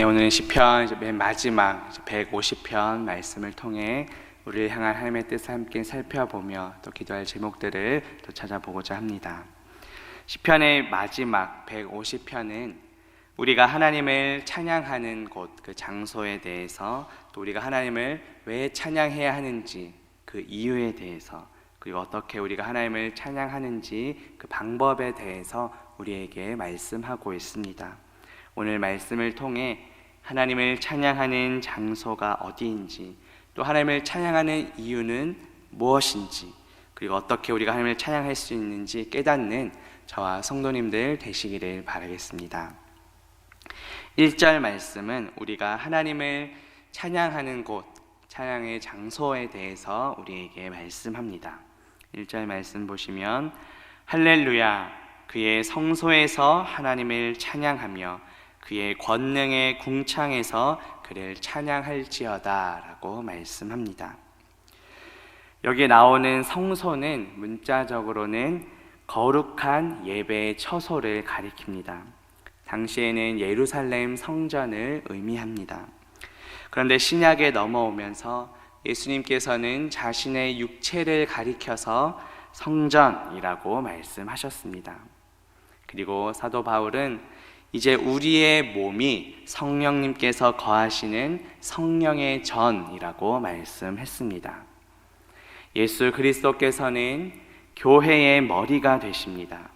네, 오늘은 시편 맨 마지막 150편 말씀을 통해 우리를 향한 하나님의 뜻을 함께 살펴보며 또 기도할 제목들을 또 찾아보고자 합니다. 시편의 마지막 150편은 우리가 하나님을 찬양하는 곳, 그 장소에 대해서, 또 우리가 하나님을 왜 찬양해야 하는지 그 이유에 대해서, 그리고 어떻게 우리가 하나님을 찬양하는지 그 방법에 대해서 우리에게 말씀하고 있습니다. 오늘 말씀을 통해 하나님을 찬양하는 장소가 어디인지, 또 하나님을 찬양하는 이유는 무엇인지, 그리고 어떻게 우리가 하나님을 찬양할 수 있는지 깨닫는 저와 성도님들 되시기를 바라겠습니다. 1절 말씀은 우리가 하나님을 찬양하는 곳, 찬양의 장소에 대해서 우리에게 말씀합니다. 1절 말씀 보시면 할렐루야, 그의 성소에서 하나님을 찬양하며 그의 권능의 궁창에서 그를 찬양할지어다 라고 말씀합니다. 여기에 나오는 성소는 문자적으로는 거룩한 예배의 처소를 가리킵니다. 당시에는 예루살렘 성전을 의미합니다. 그런데 신약에 넘어오면서 예수님께서는 자신의 육체를 가리켜서 성전이라고 말씀하셨습니다. 그리고 사도 바울은 이제 우리의 몸이 성령님께서 거하시는 성령의 전이라고 말씀했습니다. 예수 그리스도께서는 교회의 머리가 되십니다.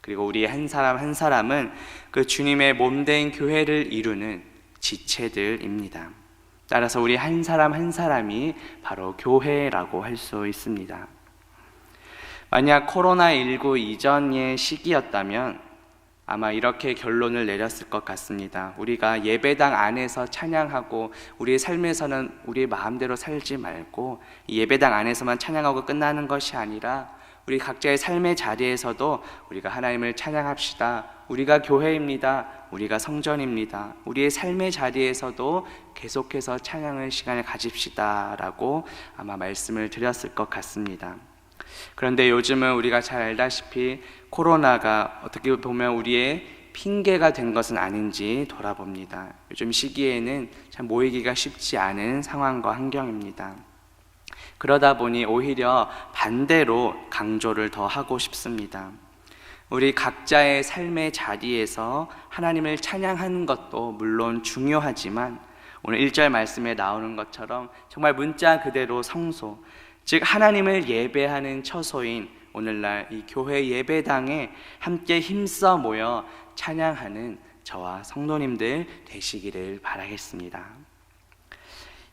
그리고 우리 한 사람 한 사람은 그 주님의 몸된 교회를 이루는 지체들입니다. 따라서 우리 한 사람 한 사람이 바로 교회라고 할 수 있습니다. 만약 코로나19 이전의 시기였다면 아마 이렇게 결론을 내렸을 것 같습니다. 우리가 예배당 안에서 찬양하고 우리의 삶에서는 우리의 마음대로 살지 말고 예배당 안에서만 찬양하고 끝나는 것이 아니라 우리 각자의 삶의 자리에서도 우리가 하나님을 찬양합시다. 우리가 교회입니다. 우리가 성전입니다. 우리의 삶의 자리에서도 계속해서 찬양의 시간을 가집시다 라고 아마 말씀을 드렸을 것 같습니다. 그런데 요즘은 우리가 잘 알다시피 코로나가 어떻게 보면 우리의 핑계가 된 것은 아닌지 돌아봅니다. 요즘 시기에는 참 모이기가 쉽지 않은 상황과 환경입니다. 그러다 보니 오히려 반대로 강조를 더 하고 싶습니다. 우리 각자의 삶의 자리에서 하나님을 찬양하는 것도 물론 중요하지만 오늘 1절 말씀에 나오는 것처럼 정말 문자 그대로 성소, 즉 하나님을 예배하는 처소인 오늘날 이 교회 예배당에 함께 힘써 모여 찬양하는 저와 성도님들 되시기를 바라겠습니다.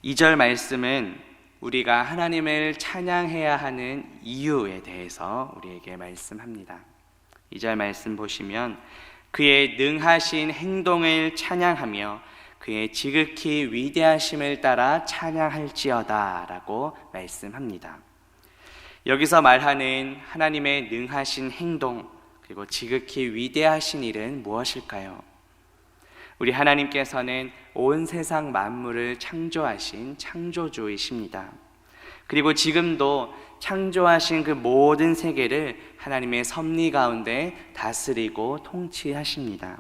2절 말씀은 우리가 하나님을 찬양해야 하는 이유에 대해서 우리에게 말씀합니다. 2절 말씀 보시면 그의 능하신 행동을 찬양하며 그의 지극히 위대하심을 따라 찬양할지어다 라고 말씀합니다. 여기서 말하는 하나님의 능하신 행동 그리고 지극히 위대하신 일은 무엇일까요? 우리 하나님께서는 온 세상 만물을 창조하신 창조주이십니다. 그리고 지금도 창조하신 그 모든 세계를 하나님의 섭리 가운데 다스리고 통치하십니다.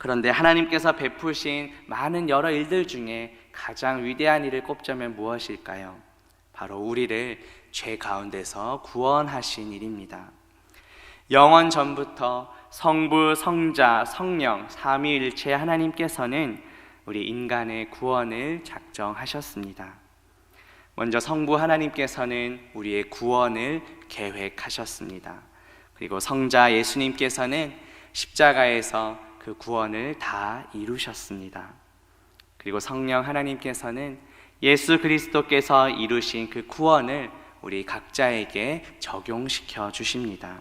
그런데 하나님께서 베푸신 많은 여러 일들 중에 가장 위대한 일을 꼽자면 무엇일까요? 바로 우리를 죄 가운데서 구원하신 일입니다. 영원 전부터 성부, 성자, 성령, 삼위일체 하나님께서는 우리 인간의 구원을 작정하셨습니다. 먼저 성부 하나님께서는 우리의 구원을 계획하셨습니다. 그리고 성자 예수님께서는 십자가에서 그 구원을 다 이루셨습니다. 그리고 성령 하나님께서는 예수 그리스도께서 이루신 그 구원을 우리 각자에게 적용시켜 주십니다.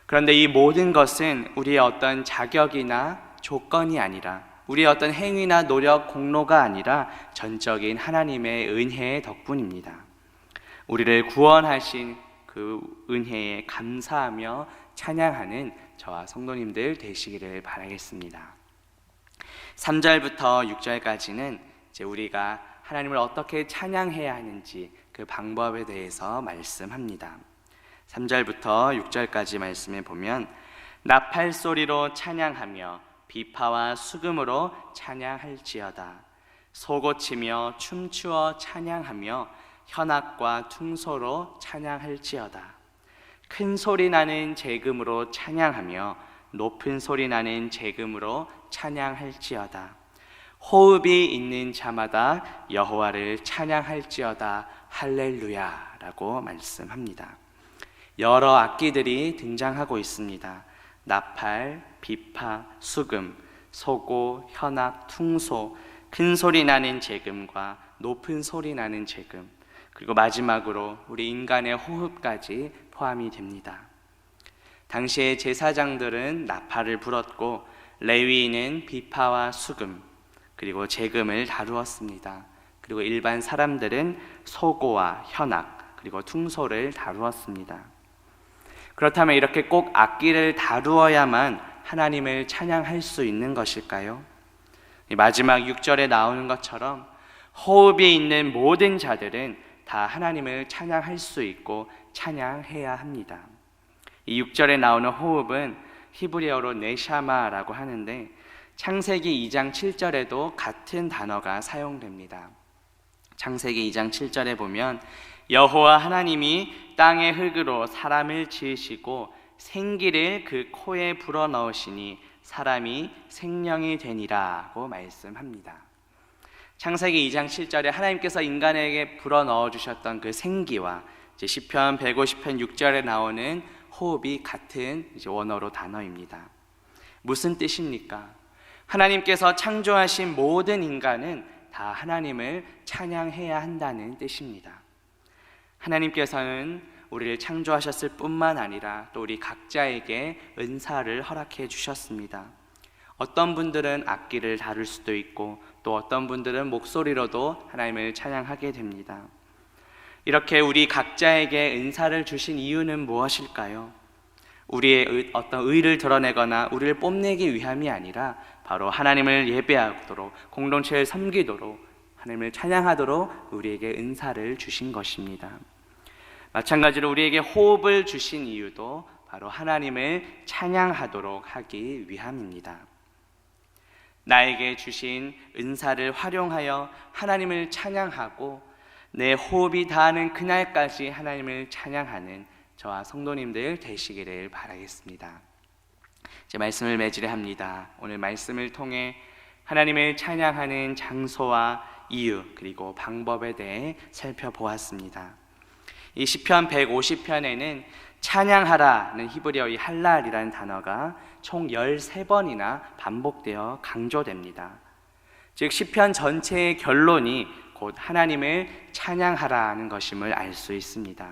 그런데 이 모든 것은 우리의 어떤 자격이나 조건이 아니라 우리의 어떤 행위나 노력, 공로가 아니라 전적인 하나님의 은혜의 덕분입니다. 우리를 구원하신 그 은혜에 감사하며 찬양하는 저와 성도님들 되시기를 바라겠습니다. 3절부터 6절까지는 이제 우리가 하나님을 어떻게 찬양해야 하는지 그 방법에 대해서 말씀합니다. 3절부터 6절까지 말씀에 보면 나팔 소리로 찬양하며 비파와 수금으로 찬양할지어다. 소고치며 춤추어 찬양하며 현악과 퉁소로 찬양할지어다. 큰 소리 나는 제금으로 찬양하며 높은 소리 나는 제금으로 찬양할지어다. 호흡이 있는 자마다 여호와를 찬양할지어다. 할렐루야 라고 말씀합니다. 여러 악기들이 등장하고 있습니다. 나팔, 비파, 수금, 소고, 현악, 퉁소, 큰 소리 나는 제금과 높은 소리 나는 제금, 그리고 마지막으로 우리 인간의 호흡까지 포함이 됩니다. 당시의 제사장들은 나팔을 불었고 레위인은 비파와 수금 그리고 제금을 다루었습니다. 그리고 일반 사람들은 소고와 현악 그리고 퉁소를 다루었습니다. 그렇다면 이렇게 꼭 악기를 다루어야만 하나님을 찬양할 수 있는 것일까요? 마지막 6절에 나오는 것처럼 호흡이 있는 모든 자들은 다 하나님을 찬양할 수 있고 찬양해야 합니다. 이 6절에 나오는 호흡은 히브리어로 네샤마라고 하는데 창세기 2장 7절에도 같은 단어가 사용됩니다. 창세기 2장 7절에 보면 여호와 하나님이 땅의 흙으로 사람을 지으시고 생기를 그 코에 불어넣으시니 사람이 생명이 되니라고 말씀합니다. 창세기 2장 7절에 하나님께서 인간에게 불어넣어 주셨던 그 생기와 시편 150편 6절에 나오는 호흡이 같은 원어로 단어입니다. 무슨 뜻입니까? 하나님께서 창조하신 모든 인간은 다 하나님을 찬양해야 한다는 뜻입니다. 하나님께서는 우리를 창조하셨을 뿐만 아니라 또 우리 각자에게 은사를 허락해 주셨습니다. 어떤 분들은 악기를 다룰 수도 있고 또 어떤 분들은 목소리로도 하나님을 찬양하게 됩니다. 이렇게 우리 각자에게 은사를 주신 이유는 무엇일까요? 우리의 어떤 의를 드러내거나 우리를 뽐내기 위함이 아니라 바로 하나님을 예배하도록, 공동체를 섬기도록, 하나님을 찬양하도록 우리에게 은사를 주신 것입니다. 마찬가지로 우리에게 호흡을 주신 이유도 바로 하나님을 찬양하도록 하기 위함입니다. 나에게 주신 은사를 활용하여 하나님을 찬양하고 내 호흡이 닿는 그날까지 하나님을 찬양하는 저와 성도님들 되시기를 바라겠습니다. 이제 말씀을 맺으려 합니다. 오늘 말씀을 통해 하나님을 찬양하는 장소와 이유 그리고 방법에 대해 살펴보았습니다. 이 시편 150편에는 찬양하라는 히브리어의 할랄이라는 단어가 총 13번이나 반복되어 강조됩니다. 즉 시편 전체의 결론이 곧 하나님을 찬양하라는 것임을 알 수 있습니다.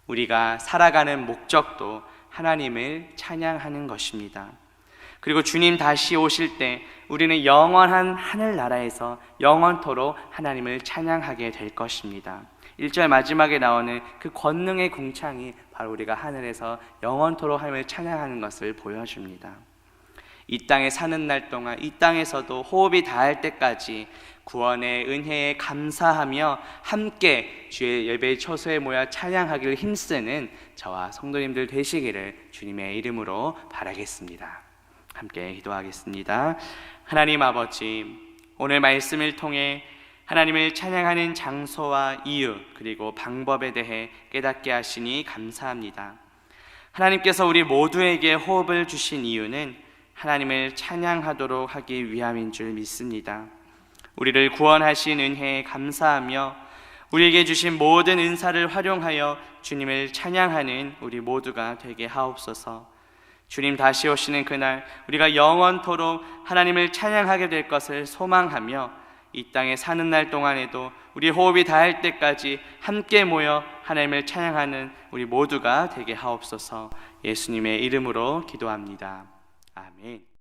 우리가 살아가는 목적도 하나님을 찬양하는 것입니다. 그리고 주님 다시 오실 때 우리는 영원한 하늘나라에서 영원토록 하나님을 찬양하게 될 것입니다. 1절 마지막에 나오는 그 권능의 궁창이 바로 우리가 하늘에서 영원토록 하나님을 찬양하는 것을 보여줍니다. 이 땅에 사는 날 동안 이 땅에서도 호흡이 닿을 때까지 구원의 은혜에 감사하며 함께 주의 예배 처소에 모여 찬양하기를 힘쓰는 저와 성도님들 되시기를 주님의 이름으로 바라겠습니다. 함께 기도하겠습니다. 하나님 아버지, 오늘 말씀을 통해 하나님을 찬양하는 장소와 이유 그리고 방법에 대해 깨닫게 하시니 감사합니다. 하나님께서 우리 모두에게 호흡을 주신 이유는 하나님을 찬양하도록 하기 위함인 줄 믿습니다. 우리를 구원하신 은혜에 감사하며 우리에게 주신 모든 은사를 활용하여 주님을 찬양하는 우리 모두가 되게 하옵소서. 주님 다시 오시는 그날 우리가 영원토록 하나님을 찬양하게 될 것을 소망하며 이 땅에 사는 날 동안에도 우리 호흡이 닿을 때까지 함께 모여 하나님을 찬양하는 우리 모두가 되게 하옵소서. 예수님의 이름으로 기도합니다. 아멘.